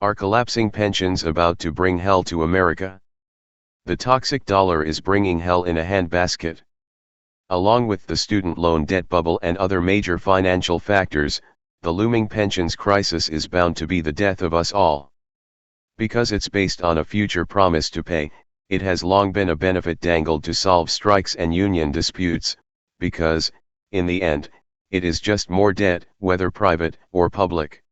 Are collapsing pensions about to bring hell to America? The toxic dollar is bringing hell in a handbasket. Along with the student loan debt bubble and other major financial factors, the looming pensions crisis is bound to be the death of us all. Because it's based on a future promise to pay, it has long been a benefit dangled to solve strikes and union disputes, because, in the end, it is just more debt, whether private or public.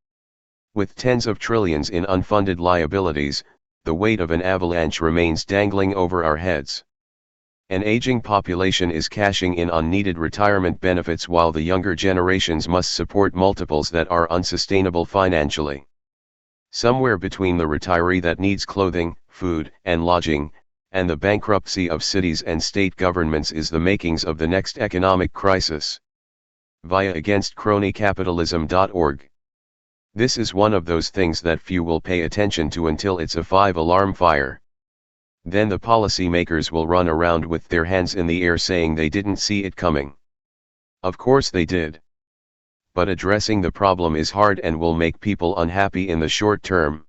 With tens of trillions in unfunded liabilities, the weight of an avalanche remains dangling over our heads. An aging population is cashing in on needed retirement benefits while the younger generations must support multiples that are unsustainable financially. Somewhere between the retiree that needs clothing, food, and lodging, and the bankruptcy of cities and state governments is the makings of the next economic crisis. Via againstcronycapitalism.org. This is one of those things that few will pay attention to until it's a 5-alarm fire. Then the policymakers will run around with their hands in the air saying they didn't see it coming. Of course they did. But addressing the problem is hard and will make people unhappy in the short term.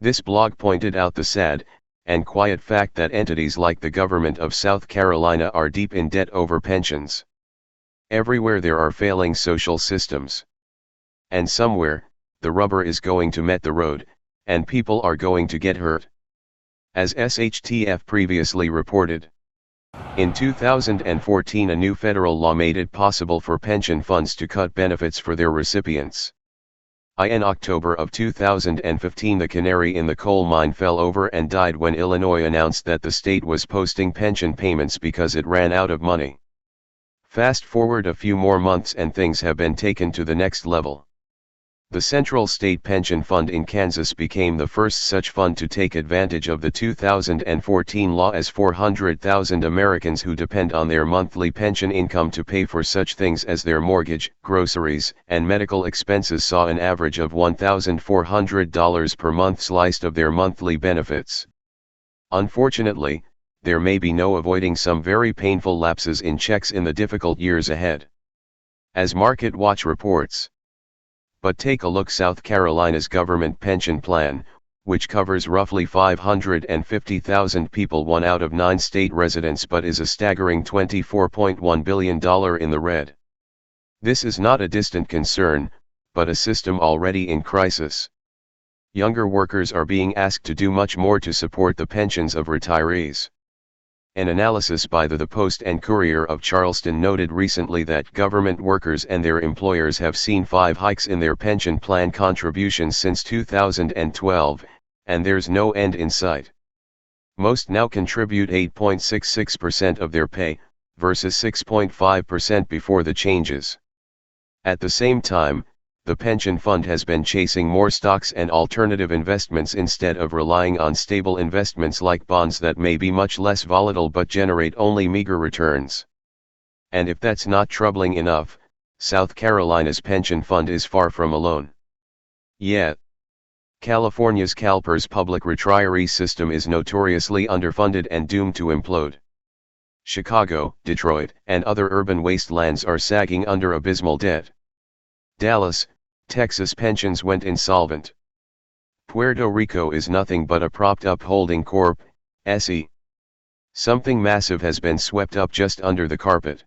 This blog pointed out the sad and quiet fact that entities like the government of South Carolina are deep in debt over pensions. Everywhere there are failing social systems. And somewhere, the rubber is going to meet the road, and people are going to get hurt. As SHTF previously reported, in 2014 a new federal law made it possible for pension funds to cut benefits for their recipients. In October of 2015 the canary in the coal mine fell over and died when Illinois announced that the state was posting pension payments because it ran out of money. Fast forward a few more months and things have been taken to the next level. The Central State Pension Fund in Kansas became the first such fund to take advantage of the 2014 law, as 400,000 Americans who depend on their monthly pension income to pay for such things as their mortgage, groceries, and medical expenses saw an average of $1,400 per month sliced of their monthly benefits. Unfortunately, there may be no avoiding some very painful lapses in checks in the difficult years ahead. As MarketWatch reports. But take a look: South Carolina's government pension plan, which covers roughly 550,000 people, 1 out of 9 state residents, but is a staggering $24.1 billion in the red. This is not a distant concern, but a system already in crisis. Younger workers are being asked to do much more to support the pensions of retirees. An analysis by the Post and Courier of Charleston noted recently that government workers and their employers have seen 5 hikes in their pension plan contributions since 2012, and there's no end in sight. Most now contribute 8.66% of their pay, versus 6.5% before the changes. At the same time, the pension fund has been chasing more stocks and alternative investments instead of relying on stable investments like bonds that may be much less volatile but generate only meager returns. And if that's not troubling enough, South Carolina's pension fund is far from alone. Yet, California's CalPERS public retiree system is notoriously underfunded and doomed to implode. Chicago, Detroit, and other urban wastelands are sagging under abysmal debt. Dallas, Texas pensions went insolvent. Puerto Rico is nothing but a propped-up holding corp, SE. Something massive has been swept up just under the carpet.